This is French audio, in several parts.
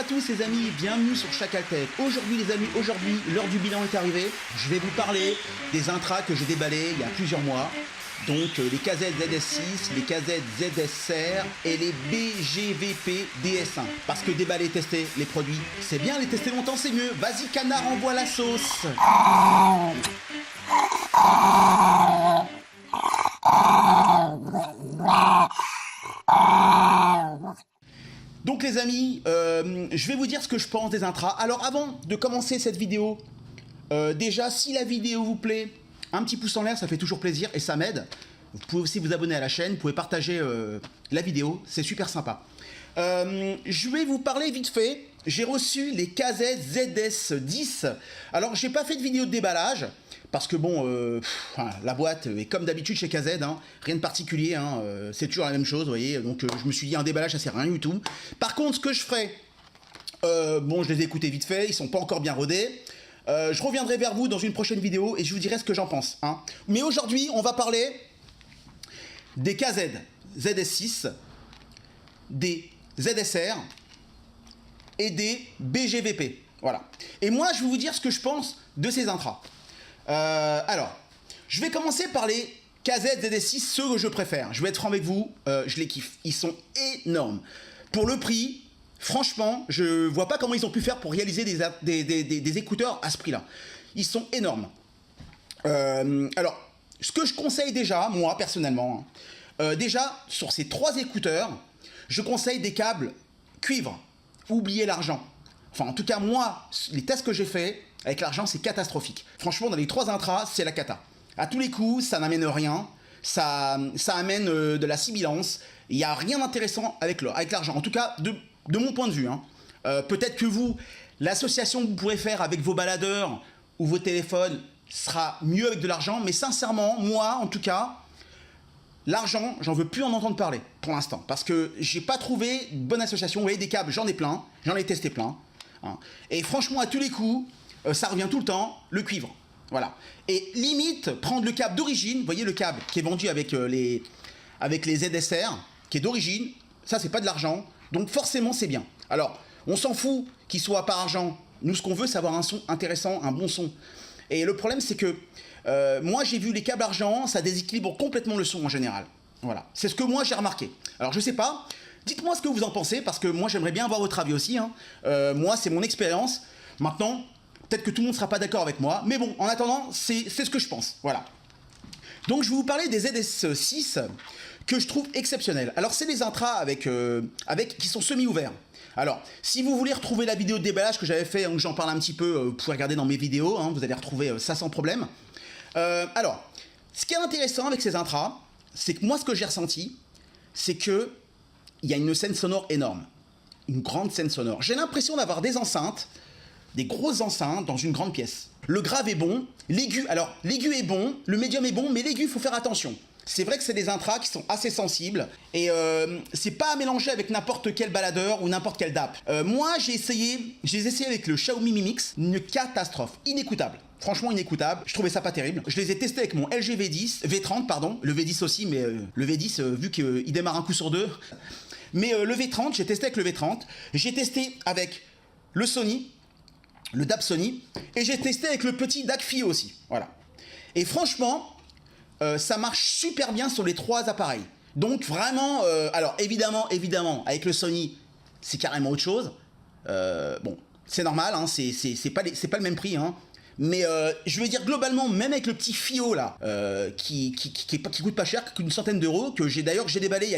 à tous les amis, bienvenue sur Chacaltech. Aujourd'hui les amis, l'heure du bilan est arrivée. Je vais vous parler des intras que j'ai déballés il y a plusieurs mois. Donc les KZ ZS6, les KZ ZSR et les BGVP DS1. Parce que déballer, tester les produits, c'est bien, les tester longtemps c'est mieux. Vas-y canard, envoie la sauce. Donc les amis, je vais vous dire ce que je pense des intras. Alors avant de commencer cette vidéo, déjà si la vidéo vous plaît, un petit pouce en l'air, ça fait toujours plaisir et ça m'aide. Vous pouvez aussi vous abonner à la chaîne, vous pouvez partager la vidéo, c'est super sympa. Je vais vous parler vite fait. J'ai reçu les KZ ZS10. Alors j'ai pas fait de vidéo de déballage, parce que bon, la boîte est comme d'habitude chez KZ, hein, rien de particulier, hein, c'est toujours la même chose, vous voyez. Donc je me suis dit un déballage ça sert à rien du tout. Par contre ce que je ferai, bon je les ai écoutés vite fait, ils sont pas encore bien rodés. Je reviendrai vers vous dans une prochaine vidéo et je vous dirai ce que j'en pense, hein. Mais aujourd'hui on va parler des KZ ZS6, des ZSR et des BGVP. Voilà. Et moi, je vais vous dire ce que je pense de ces intras. Alors, je vais commencer par les KZ ZS6, ceux que je préfère. Je vais être franc avec vous, je les kiffe. Ils sont énormes. Pour le prix, franchement, je vois pas comment ils ont pu faire pour réaliser des écouteurs à ce prix-là. Ils sont énormes. Alors, ce que je conseille déjà, moi, personnellement, déjà, sur ces 3 écouteurs, je conseille des câbles cuivre. Oubliez l'argent. Enfin, en tout cas, moi, les tests que j'ai faits, avec l'argent, c'est catastrophique. Franchement, dans les 3 intras, c'est la cata. À tous les coups, ça n'amène rien. Ça amène de la sibilance. Il n'y a rien d'intéressant avec l'argent. En tout cas, de mon point de vue, hein. Peut-être que vous, l'association que vous pourrez faire avec vos baladeurs ou vos téléphones sera mieux avec de l'argent. Mais sincèrement, moi, en tout cas, l'argent, j'en veux plus en entendre parler pour l'instant. Parce que j'ai pas trouvé de bonne association. Vous voyez, des câbles, j'en ai plein. J'en ai testé plein. Hein. Et franchement, à tous les coups, ça revient tout le temps, le cuivre. Voilà. Et limite, prendre le câble d'origine, vous voyez le câble qui est vendu avec les ZSR, qui est d'origine, ça c'est pas de l'argent, donc forcément c'est bien. Alors, on s'en fout qu'il soit par argent. Nous, ce qu'on veut, c'est avoir un son intéressant, un bon son. Et le problème, c'est que moi, j'ai vu les câbles argent, ça déséquilibre complètement le son en général. Voilà. C'est ce que moi, j'ai remarqué. Alors, je sais pas. Dites-moi ce que vous en pensez, parce que moi, j'aimerais bien avoir votre avis aussi, hein. Moi, c'est mon expérience. Maintenant, peut-être que tout le monde ne sera pas d'accord avec moi. Mais bon, en attendant, c'est ce que je pense. Voilà. Donc, je vais vous parler des ZS6 que je trouve exceptionnels. Alors, c'est des intras qui sont semi-ouverts. Alors, si vous voulez retrouver la vidéo de déballage que j'avais fait, où j'en parle un petit peu, vous pouvez regarder dans mes vidéos, hein, vous allez retrouver ça sans problème. Alors, ce qui est intéressant avec ces intras, c'est que moi, ce que j'ai ressenti, c'est que il y a une scène sonore énorme. Une grande scène sonore. J'ai l'impression d'avoir des enceintes, des grosses enceintes dans une grande pièce. Le grave est bon, l'aigu, alors l'aigu est bon, le médium est bon, mais l'aigu, il faut faire attention. C'est vrai que c'est des intras qui sont assez sensibles et c'est pas à mélanger avec n'importe quel baladeur ou n'importe quel DAP. Moi, j'ai les ai essayés avec le Xiaomi Mi Mix, une catastrophe, inécoutable. Franchement inécoutable, je trouvais ça pas terrible. Je les ai testés avec mon LG V30, pardon, le V10 aussi, mais le V10, vu qu'il démarre un coup sur deux. Mais le V30, j'ai testé avec le V30, j'ai testé avec le Sony, le DAP Sony, et j'ai testé avec le petit DAC FiO aussi, voilà. Et franchement, ça marche super bien sur les 3 appareils. Donc vraiment, alors évidemment, avec le Sony, c'est carrément autre chose. Bon, c'est normal, hein, c'est pas le même prix, hein. Mais je veux dire globalement, même avec le petit FiO là, qui coûte pas cher, qu'une centaine d'euros, que j'ai déballé il y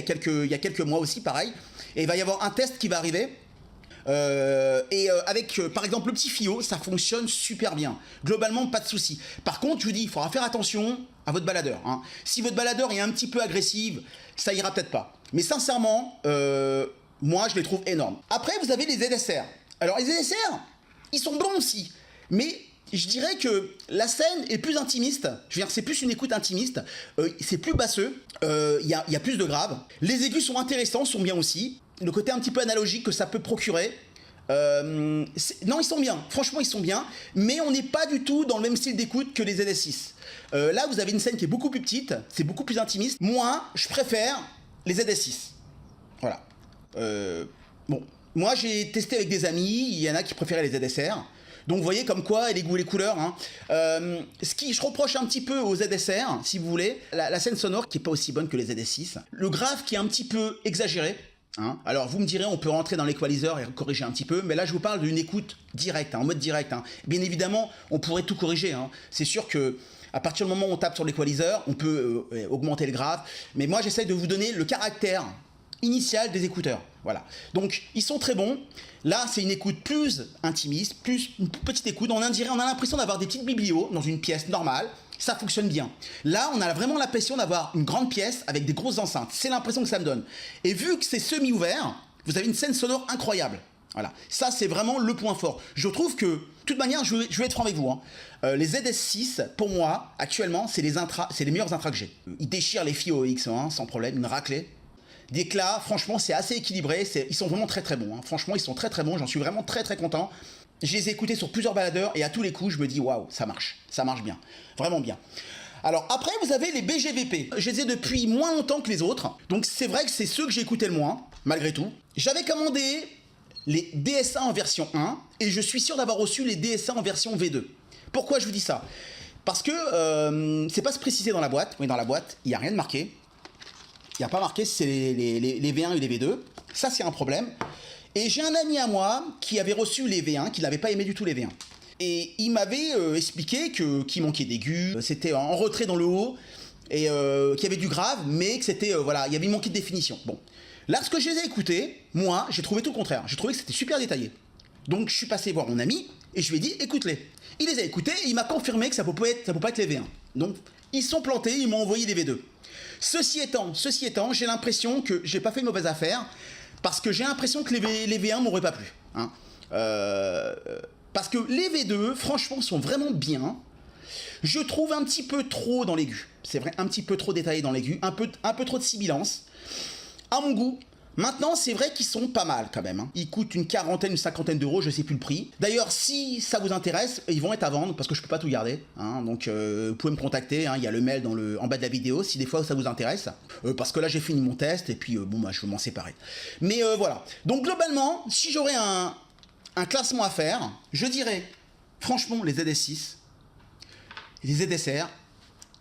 a quelques mois aussi, pareil. Et il va y avoir un test qui va arriver. Avec par exemple le petit FiO, ça fonctionne super bien. Globalement, pas de souci. Par contre, je vous dis, il faudra faire attention à votre baladeur, hein. Si votre baladeur est un petit peu agressif, ça ira peut-être pas. Mais sincèrement, moi, je les trouve énormes. Après, vous avez les ZSR. Alors, les ZSR, ils sont bons aussi. Mais je dirais que la scène est plus intimiste. Je veux dire, c'est plus une écoute intimiste. C'est plus basseux. Il y a plus de graves. Les aigus sont intéressants, sont bien aussi. Le côté un petit peu analogique que ça peut procurer. Non, ils sont bien. Franchement, ils sont bien. Mais on n'est pas du tout dans le même style d'écoute que les ZS6. Là, vous avez une scène qui est beaucoup plus petite. C'est beaucoup plus intimiste. Moi, je préfère les ZS6. Voilà. Bon. Moi, j'ai testé avec des amis, il y en a qui préféraient les ZSR. Donc vous voyez comme quoi, et les goûts et les couleurs. Hein. Ce qui je reproche un petit peu aux ZSR, si vous voulez, la scène sonore qui est pas aussi bonne que les ZS6. Le grave qui est un petit peu exagéré. Hein. Alors vous me direz, on peut rentrer dans l'équaliseur et corriger un petit peu, mais là je vous parle d'une écoute directe, hein, en mode direct. Hein. Bien évidemment, on pourrait tout corriger. Hein. C'est sûr que à partir du moment où on tape sur l'équaliseur, on peut augmenter le grave. Mais moi j'essaie de vous donner le caractère initial des écouteurs. Voilà. Donc ils sont très bons. Là, c'est une écoute plus intimiste, plus une petite écoute. On a l'impression d'avoir des petites biblios dans une pièce normale. Ça fonctionne bien. Là, on a vraiment l'impression d'avoir une grande pièce avec des grosses enceintes. C'est l'impression que ça me donne. Et vu que c'est semi-ouvert, vous avez une scène sonore incroyable. Voilà. Ça, c'est vraiment le point fort. Je trouve que, de toute manière, je vais être franc avec vous. Hein. Les ZS6, pour moi, actuellement, c'est les meilleurs intras que j'ai. Ils déchirent les filles au X1 sans problème, une raclée. D'éclat, franchement, c'est assez équilibré. Ils sont vraiment très très bons. Hein. Franchement, ils sont très très bons. J'en suis vraiment très très content. Je les ai écoutés sur plusieurs baladeurs et à tous les coups, je me dis waouh, ça marche bien, vraiment bien. Alors après, vous avez les BGVP. Je les ai depuis moins longtemps que les autres. Donc c'est vrai que c'est ceux que j'ai écoutés le moins, malgré tout. J'avais commandé les DSA en version 1 et je suis sûr d'avoir reçu les DSA en version V2. Pourquoi je vous dis ça? Parce que c'est pas se préciser dans la boîte. Oui, dans la boîte, il n'y a rien de marqué. Il n'y a pas marqué si c'est les V1 et les V2. Ça, c'est un problème. Et j'ai un ami à moi qui avait reçu les V1, qui n'avait pas aimé du tout les V1. Et il m'avait expliqué qu'il manquait d'aigus, c'était en retrait dans le haut, et qu'il y avait du grave, mais que c'était, voilà, il manquait de définition. Bon. Là, ce que je les ai écoutés, moi, j'ai trouvé tout le contraire. J'ai trouvé que c'était super détaillé. Donc, je suis passé voir mon ami, et je lui ai dit, écoute-les. Il les a écoutés, et il m'a confirmé que ça ne peut pas être les V1. Donc, ils sont plantés, ils m'ont envoyé les V2. Ceci étant, j'ai l'impression que j'ai pas fait une mauvaise affaire, parce que j'ai l'impression que les V1 m'auraient pas plu. Hein. Parce que les V2, franchement, sont vraiment bien. Je trouve un petit peu trop dans l'aigu. C'est vrai, un petit peu trop détaillé dans l'aigu, un peu trop de sibilance. À mon goût. Maintenant, c'est vrai qu'ils sont pas mal quand même. Hein. Ils coûtent une quarantaine, une cinquantaine d'euros, je sais plus le prix. D'ailleurs, si ça vous intéresse, ils vont être à vendre parce que je peux pas tout garder. Hein. Donc, vous pouvez me contacter. Hein. Il y a le mail en bas de la vidéo si des fois ça vous intéresse. Parce que là, j'ai fini mon test et puis bon, bah, je vais m'en séparer. Mais voilà. Donc, globalement, si j'aurais un classement à faire, je dirais franchement les ZS6, les ZSR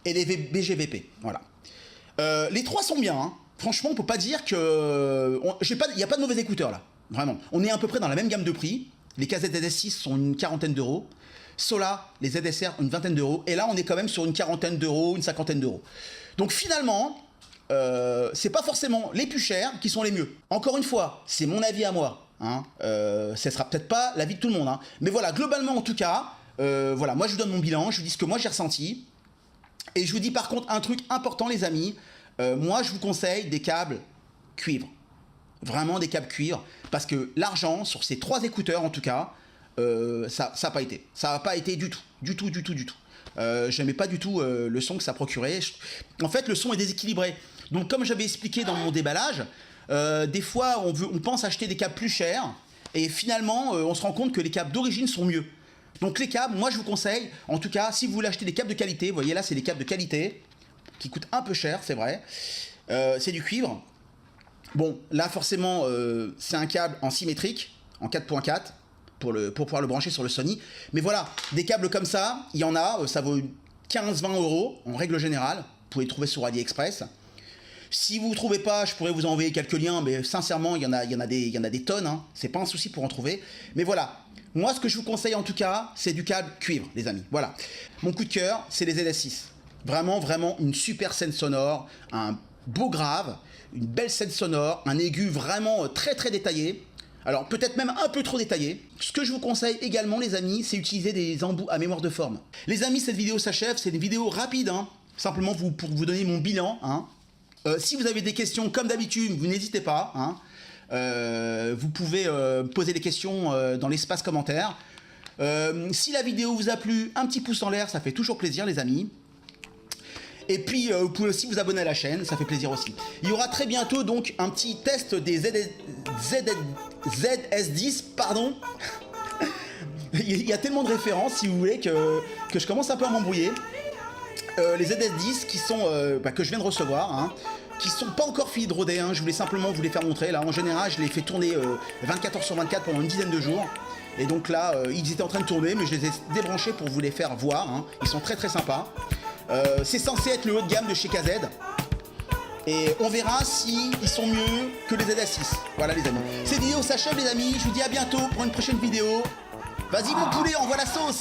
et les BGVP. Voilà. Les trois sont bien. Hein. Franchement, on peut pas dire que... Il n'y a pas de mauvais écouteurs là, vraiment. On est à peu près dans la même gamme de prix. Les KZS6 sont une quarantaine d'euros. Sola, les ZSR, une vingtaine d'euros. Et là, on est quand même sur une quarantaine d'euros, une cinquantaine d'euros. Donc finalement, c'est pas forcément les plus chers qui sont les mieux. Encore une fois, c'est mon avis à moi. Hein. Ça sera peut-être pas l'avis de tout le monde. Hein. Mais voilà, globalement en tout cas, voilà, moi je vous donne mon bilan, je vous dis ce que moi j'ai ressenti. Et je vous dis par contre un truc important les amis. Moi, je vous conseille des câbles cuivre. Vraiment des câbles cuivre. Parce que l'argent, sur ces trois écouteurs en tout cas, ça n'a pas été. Ça n'a pas été du tout. Du tout. J'aimais pas du tout le son que ça procurait. En fait, le son est déséquilibré. Donc, comme j'avais expliqué dans mon déballage, des fois, on pense acheter des câbles plus chers. Et finalement, on se rend compte que les câbles d'origine sont mieux. Donc, les câbles, moi, je vous conseille, en tout cas, si vous voulez acheter des câbles de qualité, vous voyez là, c'est des câbles de qualité. Qui coûte un peu cher, c'est vrai. C'est du cuivre. Bon, là, forcément, c'est un câble en symétrique, en 4.4, pour pouvoir le brancher sur le Sony. Mais voilà, des câbles comme ça, il y en a, ça vaut 15-20 euros, en règle générale. Vous pouvez les trouver sur AliExpress. Si vous ne trouvez pas, je pourrais vous envoyer quelques liens, mais sincèrement, il y en a des tonnes. Hein. C'est pas un souci pour en trouver. Mais voilà, moi, ce que je vous conseille en tout cas, c'est du câble cuivre, les amis. Voilà. Mon coup de cœur, c'est les ZS6. Vraiment une super scène sonore, un beau grave, une belle scène sonore, un aigu vraiment très très détaillé. Alors peut-être même un peu trop détaillé. Ce que je vous conseille également les amis, c'est utiliser des embouts à mémoire de forme. Les amis, cette vidéo s'achève, c'est une vidéo rapide, hein. Simplement pour vous donner mon bilan. Hein. Si vous avez des questions, comme d'habitude, vous n'hésitez pas. Hein. Vous pouvez poser des questions dans l'espace commentaire. Si la vidéo vous a plu, un petit pouce en l'air, ça fait toujours plaisir les amis. Et puis, vous pouvez aussi vous abonner à la chaîne, ça fait plaisir aussi. Il y aura très bientôt donc un petit test des ZS10, pardon. Il y a tellement de références, si vous voulez, que je commence un peu à m'embrouiller. Les ZS10 qui sont, que je viens de recevoir, hein, qui sont pas encore finis de rôder, hein. Je voulais simplement vous les faire montrer. Là, en général, je les fais tourner 24 heures sur 24 pendant une dizaine de jours. Et donc là, ils étaient en train de tourner, mais je les ai débranchés pour vous les faire voir, hein. Ils sont très très sympas. C'est censé être le haut de gamme de chez KZ. Et on verra si ils sont mieux que les ZA6. Voilà les amis. Cette vidéo s'achève les amis. Je vous dis à bientôt pour une prochaine vidéo. Vas-y mon poulet, envoie la sauce.